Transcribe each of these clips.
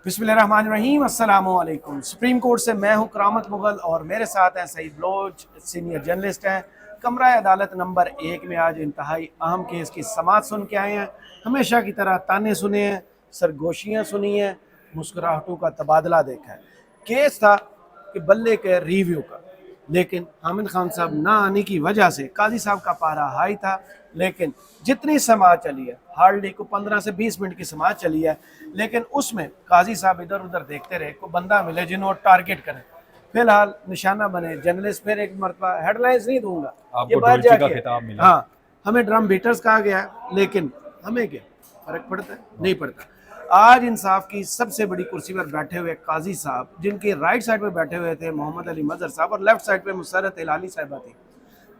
बिस्मिल्लाहिर्रहमानिर्रहीम अस्सलामुअलैकुम। Supreme court से मैं हूं करामत मुगल और मेरे साथ हैं सईद बलोच, सीनियर जर्नलिस्ट हैं। कमरा अदालत नंबर 1 में आज इंतहाई अहम केस की समाअत सुन के आए हैं। हमेशा की तरह ताने सुने हैं, सरगोशियाँ सुनी हैं, मुस्कुराहटों का तबादला देखा है। केस था कि बल्ले के रिव्यू का, लेकिन हामिद खान साहब ना आने की वजह से काजी साहब का पारा हाई था। लेकिन जितनी समाअत चली है, हार्डली को 15 से 20 मिनट की समाअत चली है, लेकिन उसमें काजी साहब इधर उधर देखते रहे, को बंदा मिले जिन्हों टारगेट करें। फिलहाल निशाना बने जर्नलिस्ट। फिर एक मरतबा हेडलाइंस नहीं दूंगा, ये बात जाके हाँ हमें ड्रम बीटर्स कहा गया है, लेकिन हमें क्या फर्क पड़ता है? नहीं पड़ता। आज इंसाफ की सबसे बड़ी कुर्सी पर बैठे हुए काजी साहब, जिनके राइट साइड पर बैठे हुए थे मोहम्मद अली मजहर साहब और लेफ्ट साइड पे मुसर्रत हिलाली साहिबा थी,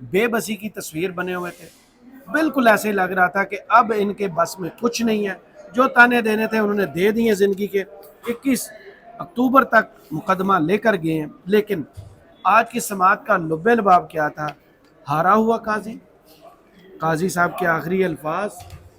बेबसी की तस्वीर बने हुए थे। बिल्कुल ऐसे लग रहा था कि अब इनके बस में कुछ नहीं है। जो ताने देने थे उन्होंने दे दिए। ज़िंदगी के 21 अक्टूबर तक मुकदमा लेकर गए हैं, लेकिन आज की समाअत का लुब्बे लबाब क्या था? हारा हुआ काजी साहब के आखिरी अल्फाज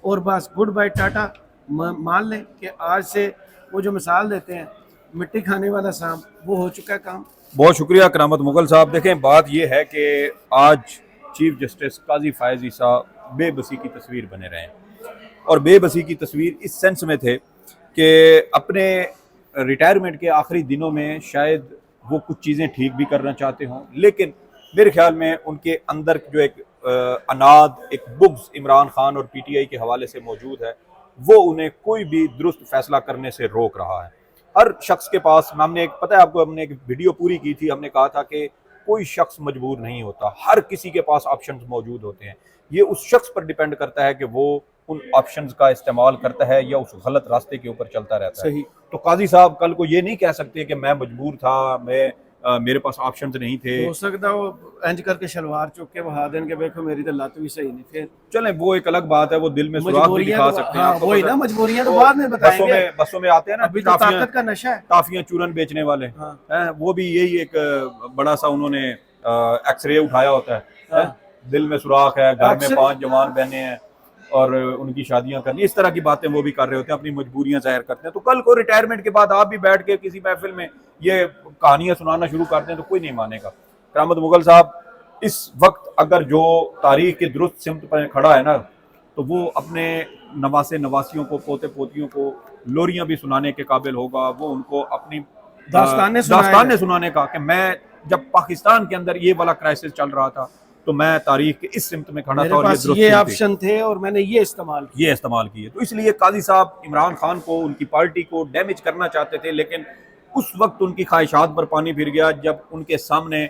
और बस गुड बाय टाटा। मान लें कि आज से वो जो मिसाल देते हैं मिट्टी खाने वाला सांप, वो हो चुका है काम। बहुत शुक्रिया करामत मुगल साहब। देखें, बात यह है कि आज चीफ जस्टिस काजी फायज ईसा बेबसी की तस्वीर बने रहे हैं, और बेबसी की तस्वीर इस सेंस में थे कि अपने रिटायरमेंट के आखिरी दिनों में शायद वो कुछ चीज़ें ठीक भी करना चाहते हों, लेकिन मेरे ख्याल में उनके अंदर जो एक अनाद, एक बुग़्ज़ इमरान खान और पीटीआई के हवाले से मौजूद है, वो उन्हें कोई भी दुरुस्त फैसला करने से रोक रहा है। हर शख्स के पास, हमने एक, पता है आपको, हमने एक वीडियो पूरी की थी, हमने कहा था कि कोई शख्स मजबूर नहीं होता, हर किसी के पास ऑप्शंस मौजूद होते हैं। ये उस शख्स पर डिपेंड करता है कि वो उन ऑप्शंस का इस्तेमाल करता है या उस गलत रास्ते के ऊपर चलता रहता है। सही। तो काजी साहब कल को ये नहीं कह सकते कि मैं मजबूर था, मेरे पास ऑप्शंस नहीं थे। हो सकता वो इंज करके शलवार चुक के बहा दें कि देखो मेरी तो लत भी सही नहीं। फिर चलें, वो एक अलग बात है, वो दिल में सुराख भी दिखा सकते हैं। हाँ, वही ना, मजबूरियां तो बाद में बताएंगे। बसों में आते हैं ना, अभी तो ताकत का नशा है, टाफियां चूरन बेचने वाले हैं, वो भी यही एक बड़ा सा उन्होंने एक्सरे उठाया होता है, दिल में सुराख है, घर में 5 जवान बहने हैं और उनकी शादियां करनी, इस तरह की बातें वो भी कर रहे होते हैं, अपनी मजबूरियां जाहिर करते हैं। तो कल को रिटायरमेंट के बाद आप भी बैठ के किसी महफिल में ये कहानियां सुनाना शुरू करते हैं तो कोई नहीं मानेगा। करामत मुगल साहब इस वक्त अगर जो तारीख के दुरुस्त सिमत पर खड़ा है ना, तो वो अपने नवासे नवासियों को, पोते पोतियों को लोरियां भी सुनाने के काबिल होगा। वो उनको अपनी दास्तानें सुनाने का, कि मैं जब पाकिस्तान के अंदर ये वाला क्राइसिस चल रहा था तो मैं तारीख के इस सिमत में खड़ा था और ये ऑप्शन थे और मैंने ये इस्तेमाल किए। तो इसलिए काजी साहब इमरान खान को, उनकी पार्टी को डैमेज करना चाहते थे, लेकिन उस वक्त उनकी ख्वाहिशात पर पानी फिर गया जब उनके सामने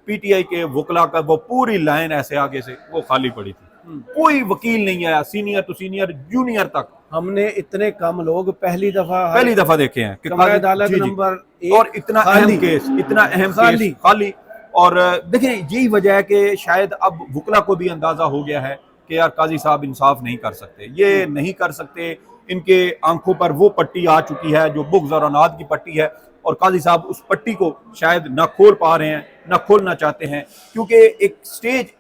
पीटीआई के वकला का वो पूरी लाइन ऐसे आगे से वो खाली पड़ी थी। कोई वकील नहीं आया, सीनियर टू सीनियर, जूनियर तक। हमने इतने कम लोग पहली दफा देखे हैं कि अदालत नंबर 1 और इतना अहम केस खाली। और देखिए, यही वजह है कि शायद अब वकला को भी अंदाजा हो गया है कि यार काजी साहब इंसाफ नहीं कर सकते, ये नहीं कर सकते। इनके आंखों पर वो पट्टी आ चुकी है जो बुग़्ज़ और अनाद की पट्टी है, और काजी साहब उस पट्टी को शायद ना खोल पा रहे हैं, ना खोलना चाहते हैं, क्योंकि एक स्टेज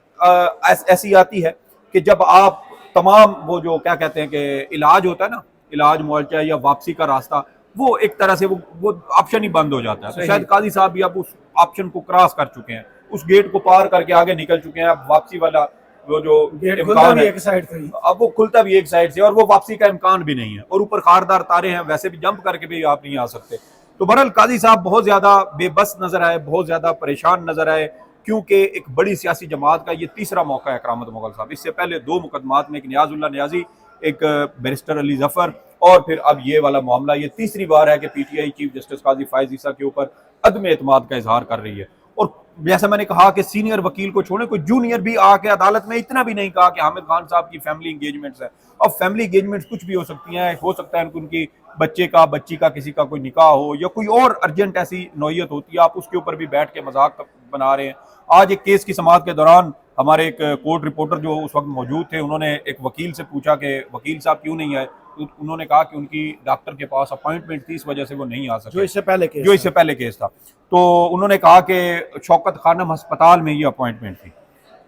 ऐसी आती है कि जब आप तमाम वो जो क्या कहते हैं कि इलाज होता है ना, इलाज मुआवजा या वापसी का रास्ता, वो एक तरह से वो ऑप्शन ही बंद हो जाता है। तो शायद काजी साहब भी अब उस ऑप्शन को क्रॉस कर चुके हैं, उस गेट को पार करके आगे निकल चुके हैं। अब वापसी वाला वो जो इम्कान है, एक साइड से, अब वो खुलता भी एक साइड से, और वो वापसी का इम्कान भी नहीं है, और ऊपर खारदार तारे हैं, वैसे भी जंप करके भी आप नहीं आ सकते। तो बहरहाल काजी साहब बहुत ज्यादा बेबस नजर आए, बहुत ज्यादा परेशान नजर आए, क्योंकि एक बड़ी सियासी जमात का ये तीसरा मौका है करामत मुगल साहब। इससे पहले 2 मुकदमात में, एक नियाजुल्लाह नियाजी, एक बैरिस्टर अली जफर, और फिर अब ये वाला मामला, ये तीसरी बार है कि पीटीआई चीफ जस्टिस काजी फायज ईसा के ऊपर अदम एतमाद का इजहार कर रही है। और जैसा मैंने कहा कि सीनियर वकील को छोड़े, कोई जूनियर भी आके अदालत में इतना भी नहीं कहा कि हामिद खान साहब की फैमिली इंगेजमेंट्स है। अब फैमिली इंगेजमेंट्स कुछ भी हो सकती हैं, हो सकता है उनकी बच्चे का, बच्ची का, किसी का कोई निकाह हो, या कोई और अर्जेंट ऐसी नौयत होती है, आप उसके ऊपर भी बैठ के मजाक बना रहे हैं। आज एक केस की समाअत के दौरान हमारे एक कोर्ट रिपोर्टर जो उस वक्त मौजूद थे, उन्होंने एक वकील से पूछा कि वकील साहब क्यों नहीं आए, तो उन्होंने कहा कि उनकी डॉक्टर के पास अपॉइंटमेंट थी, इस वजह से वो नहीं आ सके, जो इससे पहले केस था। तो उन्होंने कहा कि शौकत खानम अस्पताल में ये अपॉइंटमेंट थी।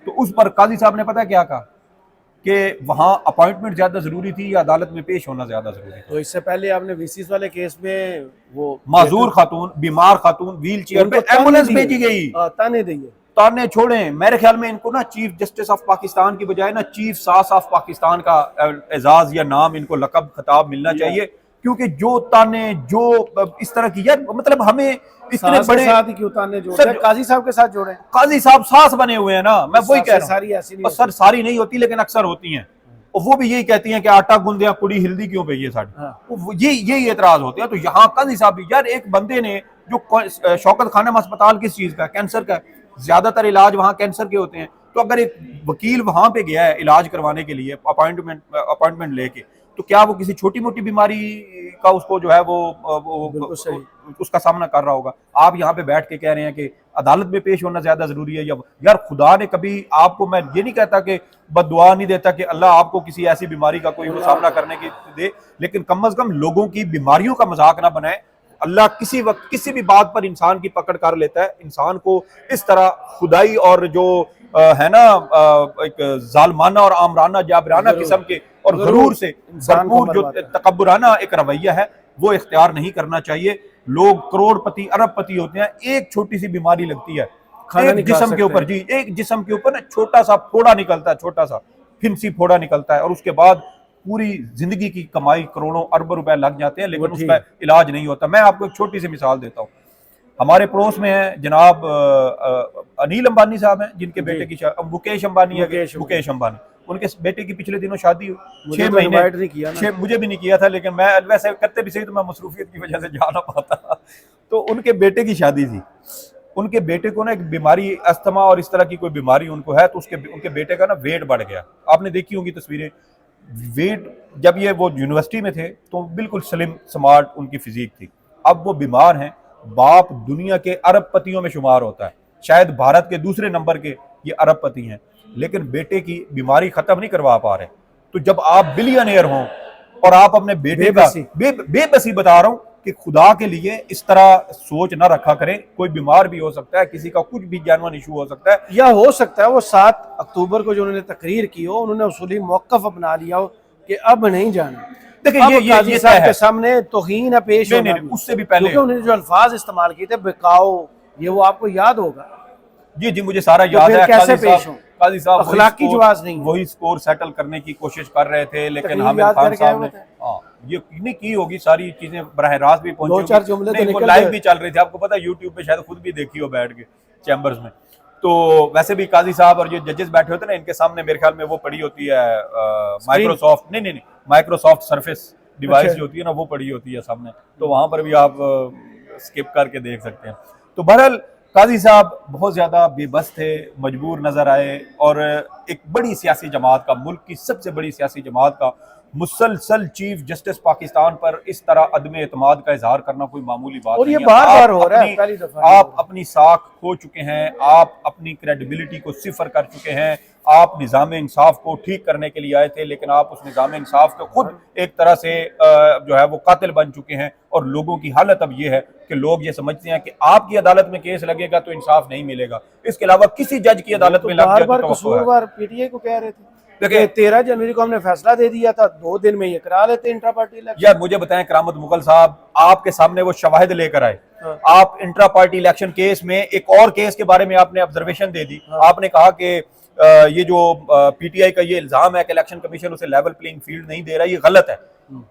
तो उस पर काजी साहब ने पता क्या कहा कि वहाँ अपॉइंटमेंट ज्यादा जरूरी थी या अदालत में पेश होना ज्यादा जरूरी था। तो इससे पहले आपने वीसीस वाले केस में वो माजूर खातून, बीमार खातून, व्हील चेयर पे एम्बुलेंस भेजी गई, ताने दिए, ताने छोड़े। मेरे ख्याल में इनको ना चीफ जस्टिस ऑफ पाकिस्तान की बजाय ना चीफ सास ऑफ पाकिस्तान का एजाज या नाम, इनको लकब खिताब मिलना चाहिए, क्योंकि जो ताने, जो इस तरह की, यार मतलब हमें इतने बड़े साथ ही क्यों ताने जोड़े, काजी साहब के साथ जोड़े, काजी साहब सास बने हुए हैं ना, मैं वही कह रहा सारी ऐसी हूँ। नहीं सर सारी नहीं होती लेकिन अक्सर होती हैं, और वो भी यही कहती हैं कि आटा गूंदे कुड़ी हिल्दी क्यों पई है साड़ी, हाँ। यही एतराज होते हैं। तो यहाँ काजी साहब भी, यार एक बंदे ने जो शौकत खानम अस्पताल किस चीज का, कैंसर का, ज्यादातर इलाज वहाँ कैंसर के होते हैं, तो अगर एक वकील वहां पे गया है इलाज करवाने के लिए अपॉइंटमेंट लेके, तो क्या वो किसी छोटी मोटी बीमारी का उसको जो है वो उसका सामना कर रहा होगा? आप यहाँ पे बैठ के कह रहे हैं कि अदालत में पेश होना ज्यादा जरूरी है। या यार खुदा ने कभी आपको, मैं ये नहीं कहता कि बद्दुआ नहीं देता कि अल्लाह आपको किसी ऐसी बीमारी का कोई वो सामना करने की दे, लेकिन कम से कम लोगों की बीमारियों का मजाक ना बनाए। अल्लाह किसी वक्त किसी भी बात पर इंसान की पकड़ कर लेता है। इंसान को इस तरह खुदाई और जो है ना एक जालमाना और आमराना जाबराना किस्म के और गरूर से भरपूर जो तकब्बुराना एक रवैया है वो इख्तियार नहीं करना चाहिए। लोग करोड़पति अरबपति होते हैं, एक छोटी सी बीमारी लगती है एक जिस्म के ऊपर, जी एक जिस्म के ऊपर ना छोटा सा फोड़ा निकलता है, छोटा सा फिंसी फोड़ा निकलता है, और उसके बाद पूरी जिंदगी की कमाई करोड़ों अरबों रुपए लग जाते हैं, लेकिन उसका इलाज नहीं होता। मैं आपको एक छोटी सी मिसाल देता हूँ। हमारे पड़ोस में है जनाब अनिल अंबानी साहब हैं, जिनके बेटे की मुकेश अंबानी है, मुकेश अंबानी, उनके बेटे की पिछले दिनों शादी हुई, 6 महीने नहीं किया मुझे भी नहीं किया था, लेकिन मैं वैसे करते भी सही तो मैं मसरूफियत की वजह से जा ना पाता। तो उनके बेटे की शादी थी, उनके बेटे को ना एक बीमारी अस्थमा और इस तरह की कोई बीमारी उनको है, तो उनके बेटे का ना वेट बढ़ गया। आपने देखी होंगी तस्वीरें, वेट, जब ये वो यूनिवर्सिटी में थे तो बिल्कुल स्लिम स्मार्ट उनकी फिजिक थी। अब वो बीमार हैं, बाप दुनिया के अरबपतियों में शुमार होता है, शायद भारत के दूसरे नंबर के ये अरबपति हैं, लेकिन बेटे की बीमारी खत्म नहीं करवा पा रहे। तो जब आप बिलियनियर हों और आप अपने बेटे का बेबसी बता रहा हूं कि खुदा के लिए इस तरह सोच ना रखा करें। कोई बीमार भी हो सकता है, किसी का कुछ भी जानवर इशू हो सकता है, या हो सकता है वो 7 अक्टूबर को जो उन्होंने तकरीर की हो, उन्होंने उसूली मौक़िफ़ अपना लिया हो कि अब नहीं जाना। देखिए ये साहब के सामने तौहीन है पेश होना, उससे भी पहले उन्होंने जो अल्फाज इस्तेमाल किए थे बिकाओ, ये वो आपको याद होगा। जी जी मुझे सारा याद है। कैसे पेश हो, काजी साहब अखलाकी जवाज नहीं, वही स्कोर सेटल करने की कोशिश कर रहे थे, लेकिन आमिर खान साहब ने ये नहीं की होगी, सारी चीजें बराह रास्त भी पहुंची, 2-4 जुमले तो लाइव भी चल रही थी, आपको पता है यूट्यूब पे शायद खुद भी देखी हो बैठ के चैम्बर्स में। तो वैसे भी काजी साहब और जो जजेस बैठे होते हैं ना, इनके सामने मेरे ख्याल में वो पड़ी होती है माइक्रोसॉफ्ट नहीं माइक्रोसॉफ्ट सरफेस डिवाइस जो होती है ना, वो पड़ी होती है सामने, तो वहां पर भी आप स्किप करके देख सकते हैं। तो बहरहाल काजी साहब बहुत ज्यादा बेबस थे, मजबूर नजर आए, और एक बड़ी सियासी जमात का, मुल्क की सबसे बड़ी सियासी जमात का मुसलसल चीफ जस्टिस पाकिस्तान पर इस तरह अदम एतमाद का इजहार करना कोई मामूली बात और नहीं ये बार-बार हो रहा है, पहली दफा आप अपनी साख खो चुके हैं, आप अपनी क्रेडिबिलिटी को सिफर कर चुके हैं। आप निज़ाम इंसाफ को ठीक करने के लिए आए थे, लेकिन आप उस निज़ाम इंसाफ को खुद एक तरह से जो है वो कातिल बन चुके हैं। और लोगों की हालत अब ये है कि लोग ये समझते हैं कि आपकी अदालत में केस लगेगा तो इंसाफ नहीं मिलेगा, इसके अलावा किसी जज की अदालत में लग जाए तो कसूरवार पीटीआई को कह रहे थे। देखिए 13 जनवरी को हमने फैसला दे दिया था, 2 दिन में ये करा लेते इंट्रा पार्टी इलेक्शन। यार मुझे बताएं करामत मुगल साहब, आपके सामने वो शवाहिद लेकर आए, आप इंट्रा पार्टी इलेक्शन केस में एक और केस के बारे में आपने ऑब्जर्वेशन दे दी। आपने कहा कि ये जो पीटीआई का ये इल्जाम है कि इलेक्शन कमीशन उसे लेवल प्लेइंग फील्ड नहीं दे रहा, ये गलत है।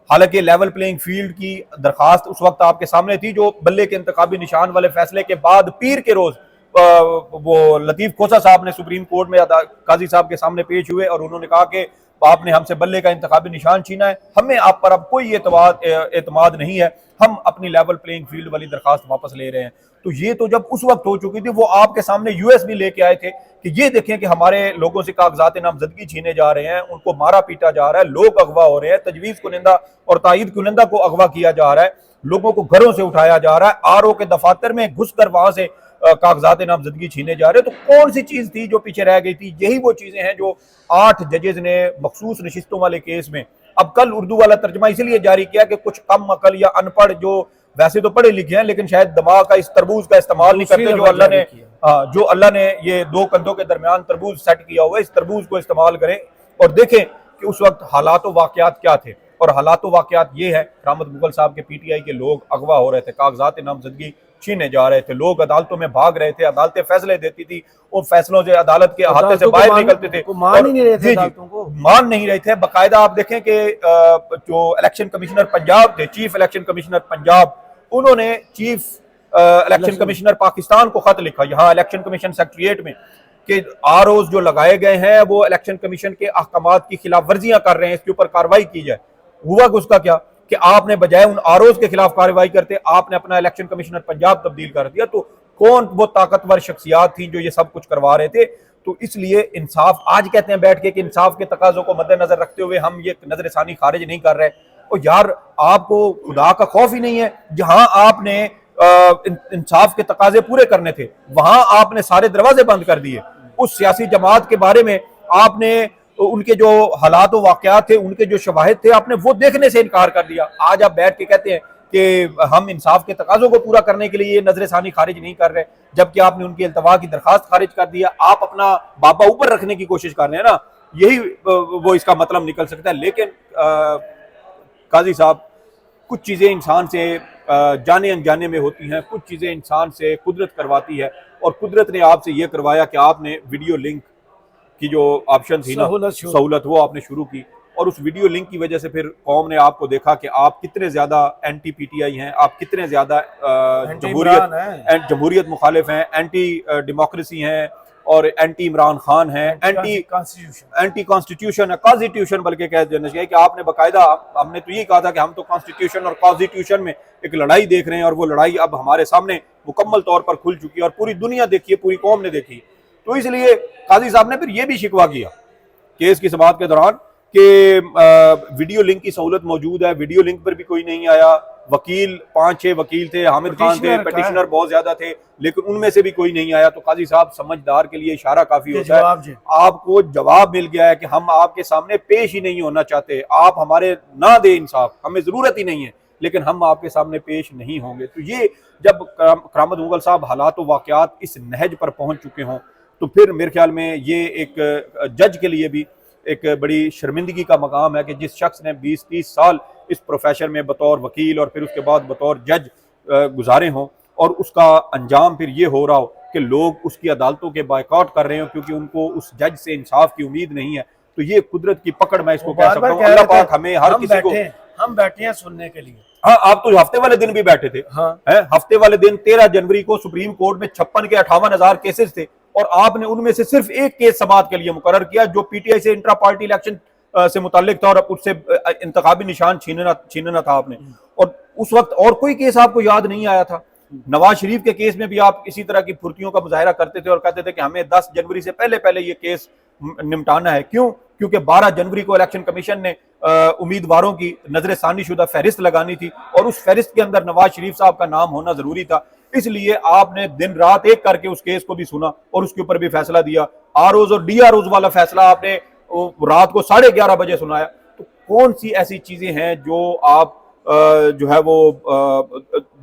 हालांकि लेवल प्लेइंग फील्ड की दरखास्त उस वक्त आपके सामने थी जो बल्ले के इंतखाबी निशान वाले फैसले के बाद पीर के रोज वो लतीफ खोसा साहब ने सुप्रीम कोर्ट में काजी साहब के सामने पेश हुए और उन्होंने कहा कि आपने हमसे बल्ले का इंतखाबी निशान छीना है, हमें आप पर अब कोई एतमाद नहीं है, हम अपनी लेवल प्लेइंग फील्ड वाली दरखास्त वापस ले रहे हैं। तो ये तो जब उस वक्त हो चुकी थी, वो आपके सामने यूएस भी लेके आए थे कि ये देखें कि हमारे लोगों से कागजात नामजदगी छीने जा रहे हैं, उनको मारा पीटा जा रहा है, लोग अगवा हो रहे हैं, तजवीज़ कुनिंदा और तायीद कुनिंदा को अगवा किया जा रहा है, लोगों को घरों से उठाया जा रहा है, आरओ के दफातर में घुसकर वहां से कागजात नामजदगी छीने जा रहे। तो कौन सी चीज थी जो पीछे रह गई थी? यही वो चीजें हैं जो 8 जजेज ने मखसूस नशिस्तों वाले केस में, अब कल उर्दू वाला तर्जमा इसलिए जारी किया कि कुछ कम अकल या अनपढ़ जो वैसे तो पढ़े लिखे हैं लेकिन शायद दिमाग का इस तरबूज का इस्तेमाल नहीं करते, जो अल्लाह ने ये 2 कंधों के दरमियान तरबूज सेट किया हुआ है, इस तरबूज को इस्तेमाल करें। और देखें कि उस वक्त हालात वाकयात क्या थे। और हालात वाकयात ये है, करामत मुगल साहब के पीटीआई के लोग अगवा हो रहे थे, कागजात नामजदगी छीने जा रहे थे, लोग अदालतों में भाग रहे थे, अदालतें फैसले देती थी, उन फैसलों से अदालत के अहाते से बाहर निकलते थे, मान ही नहीं रहे थे अदालतों को, मान नहीं रहे थे। बाकायदा आप देखें कि जो इलेक्शन कमिश्नर पंजाब थे, चीफ इलेक्शन कमिश्नर पंजाब, उन्होंने चीफ इलेक्शन कमिश्नर पाकिस्तान को खत लिखा यहाँ इलेक्शन कमीशन सेक्रेटरिएट में कि आरओज जो लगाए गए हैं वो इलेक्शन कमीशन के अहकामात की खिलाफ वर्जियां कर रहे हैं, इसके ऊपर कार्रवाई की जाए। हुआ कि उसका क्या कि आपने बजाय उन आरओज के खिलाफ कार्रवाई करते आपने अपना इलेक्शन कमिश्नर पंजाब तब्दील कर दिया। तो कौन वो ताकतवर शख्सियात थी जो ये सब कुछ करवा रहे थे? तो इसलिए इंसाफ, आज कहते हैं बैठ के कि इंसाफ के तकाजों को मद्देनजर रखते हुए हम ये नजरसानी खारिज नहीं कर रहे। और यार आपको खुदा का खौफ ही नहीं है? जहां आपने इंसाफ के तकाजे पूरे करने थे वहां आपने सारे दरवाजे बंद कर दिए। उस सियासी जमात के बारे में आपने उनके जो हालात व वाकयात थे, उनके जो शवाहिद थे, आपने वो देखने से इनकार कर दिया। आज आप बैठ के कहते हैं कि हम इंसाफ के तकाजों को पूरा करने के लिए ये नजरसानी खारिज नहीं कर रहे, जबकि आपने उनकी इल्तवा की दरखास्त खारिज कर दिया। आप अपना बाबा ऊपर रखने की कोशिश कर रहे हैं ना, यही वो इसका मतलब निकल सकता है। लेकिन काजी साहब, कुछ चीज़ें इंसान से जाने अनजाने में होती हैं, कुछ चीज़ें इंसान से कुदरत करवाती है, और कुदरत ने आपसे ये करवाया कि आपने वीडियो लिंक की जो ऑप्शन थी ना, सहूलत, वो आपने शुरू की। और उस वीडियो लिंक की वजह से फिर कौम ने आपको देखा कि आप कितने ज़्यादा एंटी पीटीआई हैं, आप कितने ज़्यादा जमहूरियत मुखालिफ हैं, एंटी डेमोक्रेसी हैं, और एंटी इमरान खान है, एंटी कॉन्स्टिट्यूशन है, कॉन्स्टिट्यूशन बल्कि कह देना चाहिए कि आपने बाकायदा, हमने तो ये कहा था कि हम तो कॉन्स्टिट्यूशन और कॉन्स्टिट्यूशन में एक लड़ाई देख रहे हैं, और वो लड़ाई अब हमारे सामने मुकम्मल तौर पर खुल चुकी है और पूरी दुनिया देखी है, पूरी कौम ने देखी। तो इसलिए काजी साहब ने फिर ये भी शिकवा किया केस की समाअत के दौरान कि वीडियो लिंक की सहूलत मौजूद है, वीडियो लिंक पर भी कोई नहीं आया। वकील 5-6 वकील थे, हामिद खान थे, पिटिशनर बहुत ज्यादा थे, लेकिन उनमें से भी कोई नहीं आया। तो काजी साहब, समझदार के लिए इशारा काफी होता है। आपको जवाब मिल गया है कि हम आपके सामने पेश ही नहीं होना चाहते, आप हमारे ना दे इंसाफ, हमें जरूरत ही नहीं है, लेकिन हम आपके सामने पेश नहीं होंगे। तो ये जब करामत मुगल साहब हालात व वाकयात इस नहज पर पहुंच चुके हों, तो फिर मेरे ख्याल में ये एक जज के लिए भी एक बड़ी शर्मिंदगी का मकाम है कि जिस शख्स ने 20-30 साल इस प्रोफेशन में बतौर वकील और फिर उसके बाद बतौर जज गुजारे हों, और उसका अंजाम फिर ये हो रहा हो कि लोग उसकी अदालतों के बायकॉट कर रहे हो क्योंकि उनको उस जज से इंसाफ की उम्मीद नहीं है। तो ये कुदरत की पकड़, मैं इसको कह सकता हूँ। अल्लाह पाक हमें हर किसी को, हम बैठे हैं सुनने के लिए। हाँ, आप तो हफ्ते वाले दिन भी बैठे थे। हाँ, हफ्ते वाले दिन 13 जनवरी को सुप्रीम कोर्ट में 56 के 58,000 केसेस थे, और आपने उनमें से सिर्फ एक केस समाअत के लिए मुकर्रर किया जो पीटीआई से इंट्रा पार्टी इलेक्शन से मुताल्लिक था, और उससे इंतखाबी निशान छीनना था आपने। और उस वक्त और कोई केस आपको याद नहीं आया था। नवाज शरीफ के केस में भी आप इसी तरह की फुर्तियों का मुजाहरा करते थे और कहते थे कि हमें 10 जनवरी से पहले ये केस निपटाना है। क्यों? क्योंकि 12 जनवरी को इलेक्शन कमीशन ने उम्मीदवारों की नजरसानी शुदा फहरिस्त लगानी थी, और उस फहरिस्त के अंदर नवाज शरीफ साहब का नाम होना जरूरी था। इसलिए आपने दिन रात एक करके उस केस को भी सुना और उसके ऊपर भी फैसला दिया। आरओज और डीआरओज वाला फैसला आपने रात को 11:30 बजे सुनाया। तो कौन सी ऐसी चीजें हैं जो आप जो है वो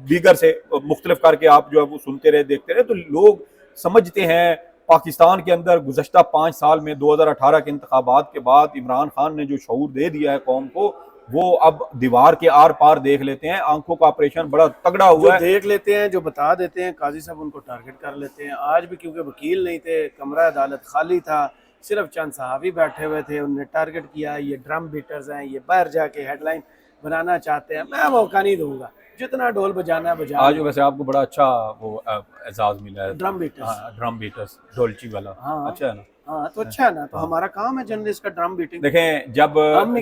दीगर से मुख्तलिफ करके आप जो है वो सुनते रहे, देखते रहे? तो लोग समझते हैं पाकिस्तान के अंदर गुज़श्ता 5 साल में 2018 के इंतखाबात के बाद इमरान खान ने जो शऊर दे दिया है कौम को, वो अब दीवार के आर पार देख लेते हैं। आंखों का ऑपरेशन बड़ा तगड़ा हुआ है, देख लेते हैं, जो बता देते हैं काजी साहब उनको टारगेट कर लेते हैं। आज भी क्योंकि वकील नहीं थे, कमरा अदालत खाली था, सिर्फ चंद सहाफ़ी बैठे हुए थे, उन्हें टारगेट किया। ये ड्रम बीटर्स हैं, ये बाहर जाके हेडलाइन बनाना चाहते हैं। मैं मौका नहीं दूंगा, जितना ढोल बजाना बजा। आज वैसे आपको बड़ा अच्छा वो एजाज मिला है, ड्रम बीटर्स। हाँ, ड्रम बीटर्स, ढोलची वाला। हाँ, अच्छा है ना? हाँ, तो अच्छा है ना, तो हमारा काम है जर्नलिस्ट का ड्रम बीटिंग। देखें, जब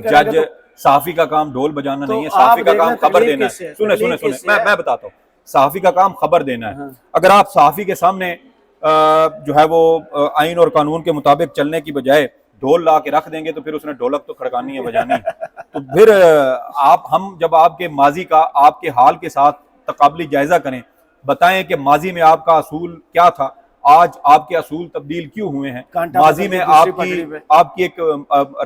जज सहाफ़ी का काम ढोल बजाना नहीं है, सहाफ़ी का काम खबर देना है। सुने मैं बताता हूँ, सहाफ़ी का काम खबर देना है। अगर आप सहाफ़ी के सामने जो है वो आइन और कानून के मुताबिक चलने की बजाय ढोल ला के रख देंगे तो फिर उसने ढोलक तो खड़कानी है, बजानी है। तो फिर हम जब आपके माजी का आपके हाल के साथ तकाबली जायजा करें, बताएं कि माजी में आपका असूल क्या था, आज आपके असूल तब्दील क्यों हुए हैं, माजी में आपकी एक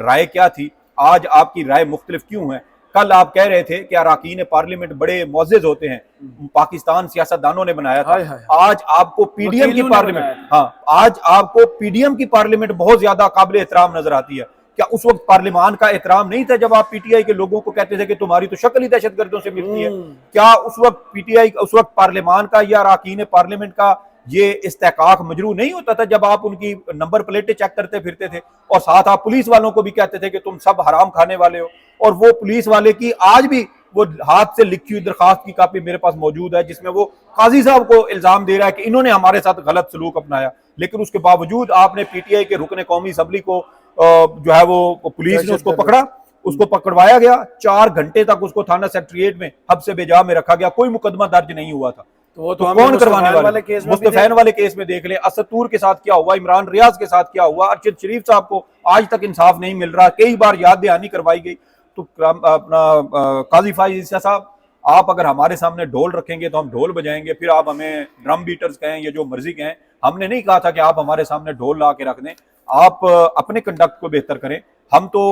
राय क्या थी, आज आपकी राय मुख्तलिफ क्यों है। कल आप कह रहे थे कि अरकान पार्लियामेंट बड़े मुअज़्ज़ज़ होते हैं, पाकिस्तान सियासतदानों ने बनाया था। आज आपको पीडीएम की पार्लियामेंट, हाँ, आज आपको पीडीएम की पार्लियामेंट बहुत ज्यादा काबिल एहतराम नजर आती है। क्या उस वक्त पार्लियामान का एहतराम नहीं था जब आप पीटीआई के लोगों को कहते थे कि तुम्हारी तो शक्ल ही दहशतगर्दों से मिलती है? क्या उस वक्त पीटीआई, उस वक्त पार्लियामान का या अरकान पार्लियामेंट का ये इस्तेकाक मजरू नहीं होता था जब आप उनकी नंबर प्लेटें चेक करते फिरते थे? और साथ आप पुलिस वालों को भी कहते थे कि तुम सब हराम खाने वाले हो। और वो पुलिस वाले की आज भी वो हाथ से लिखी हुई दरखास्त की कापी मेरे पास मौजूद है, जिसमें वो काजी साहब को इल्जाम दे रहा है कि इन्होंने हमारे साथ गलत सलूक अपनाया। लेकिन उसके बावजूद आपने पीटीआई के रुकने कौमी असम्बली को जो है वो पुलिस ने उसको पकड़ा, उसको पकड़वाया गया, 4 घंटे तक उसको थाना सेक्रेटरिएट में हब्से बेजा में रखा गया, कोई मुकदमा दर्ज नहीं हुआ था। तो कौन करवाने वाले? मुस्तफैन वाले केस में देख ले, असदूर के साथ क्या हुआ, इमरान रियाज के साथ क्या हुआ, अरशद शरीफ साहब को आज तक इंसाफ नहीं मिल रहा, कई बार याद दहानी करवाई गई। तो अपना काजी फाइज ईसा साहब, आप अगर हमारे सामने ढोल रखेंगे तो हम ढोल बजाएंगे, फिर आप हमें ड्रम बीटर्स कहें या जो मर्जी कहें। हमने नहीं कहा था कि आप हमारे सामने ढोल ला के रख दें, आप अपने कंडक्ट को बेहतर करें। हम तो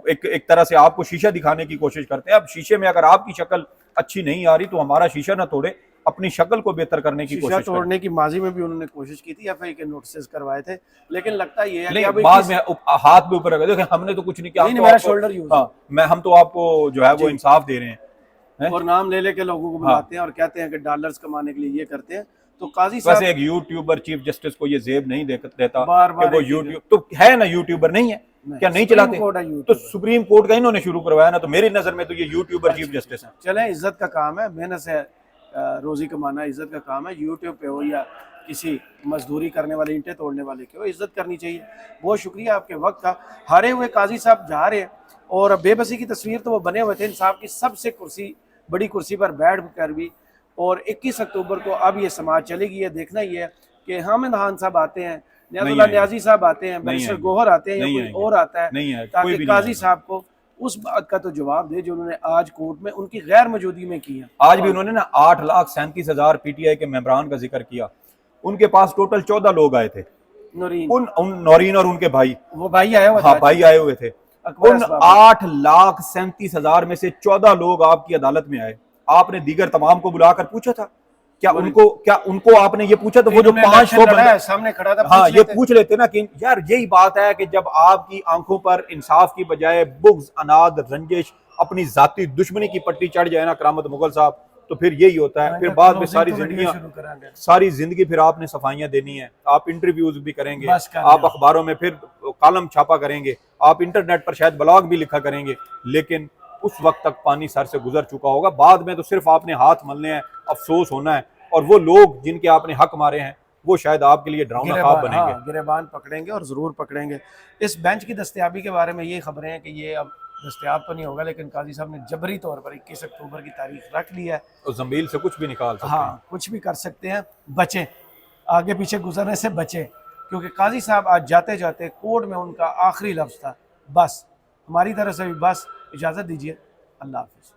एक तरह से आपको शीशा दिखाने की कोशिश करते हैं। अब शीशे में अगर आपकी शक्ल अच्छी नहीं आ रही तो हमारा शीशा ना तोड़े, अपनी शक्ल को बेहतर करने की कोशिश करें। तोड़ने की माजी में भी उन्होंने कोशिश की थी, एफआई के नोटिस करवाए थे, लेकिन लगता ये है कि बाद में हाथ भी ऊपर रखे। देखिए हमने तो कुछ नहीं किया, मेरा शोल्डर यूज, हाँ, हम तो आपको जो है वो इंसाफ दे रहे हैं और नाम ले लेके लोगों को बुलाते हैं और कहते हैं कि डॉलर्स कमाने के लिए ये करते हैं। तो काजी साहब, वैसे एक यूट्यूबर चीफ जस्टिस को ये जेब नहीं देता बार-बार कि वो यूट्यूब तो है ना, यूट्यूबर नहीं है क्या, नहीं चलाते? तो सुप्रीम कोर्ट का इन्होंने शुरू करवाया ना, तो मेरी नजर में तो ये यूट्यूबर चीफ जस्टिस है। चले, इज्जत का काम है, मेहनत से रोजी कमाना इज्जत का काम है। यूट्यूब पे हो या किसी मजदूरी करने वाले, ईंटें तोड़ने वाले के हो, इज्जत करनी चाहिए। बहुत शुक्रिया आपके वक्त का। हारे हुए काजी साहब जा रहे हैं और बेबसी की तस्वीर तो वो बने हुए थे इंसाफ की सबसे बड़ी कुर्सी पर बैठ कर भी। और 21 अक्टूबर को अब ये समाज चलेगी, ये देखना ही है कि हामिद खान साहब आते हैं, न्याजी साहब आते हैं, बैरिस्टर गोहर आते हैं, या कोई और आता है, ताकि काजी साहब को उस बात का तो जवाब दे जो उन्होंने आज कोर्ट में उनकी गैर मौजूदगी में किया। आज भी उन्होंने ना 8,37,000 पीटीआई के मेंबरान का जिक्र किया। उनके पास टोटल 14 लोग आए थे, नौरीन और उनके भाई, वो भाई आए हुए, हाँ भाई आए हुए थे। उन 8,37,000 में से 14 लोग आपकी अदालत में आए। आपने दीगर तमाम को बुलाकर पूछा था क्या उनको आपने ये पूछा? तो वो जो 500 बंदा सामने खड़ा था, हाँ, ये पूछ लेते ना कि यार यही बात है कि जब आपकी आंखों पर इंसाफ की बजाय बुग़्ज़, अनाद, रंजिश, अपनी जाती दुश्मनी की पट्टी चढ़ जाए ना करामत मुगल साहब, तो फिर यही होता है। फिर बाद में सारी जिंदगी फिर आपने सफाइयां देनी है, आप इंटरव्यूज भी करेंगे, आप अखबारों में फिर कॉलम छापा करेंगे, आप इंटरनेट पर शायद ब्लॉग भी लिखा करेंगे, लेकिन उस वक्त तक पानी सर से गुजर चुका होगा। बाद में तो सिर्फ आपने हाथ मलने हैं, अफसोस होना है, और वो लोग जिनके आपने हक मारे हैं वो शायद आपके लिए डरावना ख्वाब बनेंगे, गिरेबान पकड़ेंगे और जरूर पकड़ेंगे। इस बेंच की दस्तयाबी के बारे में ये खबरें हैं कि ये अब दस्तयाब तो नहीं होगा, लेकिन काजी साहब ने जबरी तौर पर 21 अक्टूबर की तारीख रख ली है। तो जमील से कुछ भी निकाल सकते हैं, कुछ भी कर सकते हैं। बचें, आगे पीछे गुजरने से बचें, क्योंकि काजी साहब आज जाते जाते कोर्ट में उनका आखिरी लफ्ज था, बस। हमारी तरफ से भी बस, इजाज़त दीजिए, अल्लाह हाफिज़।